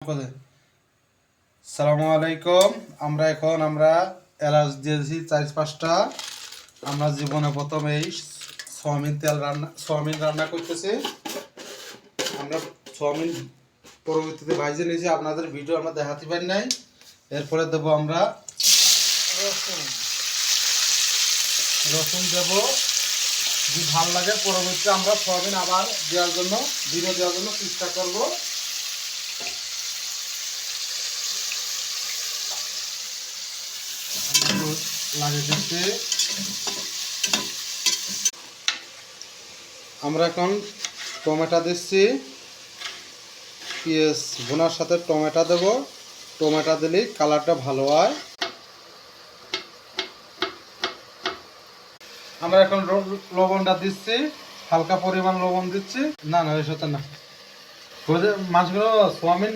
করে সালামু আলাইকুম। আমরা এলাচ দিয়েছি 4-5টা। আমরা জীবনে প্রথম এই সোয়াবিন রান্না করতেছি। আমরা সোয়াবিন পরবর্তীতে ভাইজে নিয়েছি, আপনাদের ভিডিও আমরা দেখাতে পারি নাই। এরপরে দেবো আমরা রসুন দেবো। যদি ভালো লাগে পরবর্তীতে আমরা সোয়াবিন আবার দেওয়ার জন্য চেষ্টা করবো। আমরা এখন টমেটো দিচ্ছি। পেঁয়াজ ভুনার সাথে টমেটো দেব। টমেটো দিলে কালারটা ভালো হয়। আমরা এখন লবণটা দিচ্ছি, হালকা পরিমাণ লবণ দিচ্ছি। না এর সাথে না, মাছগুলো সোয়াবিন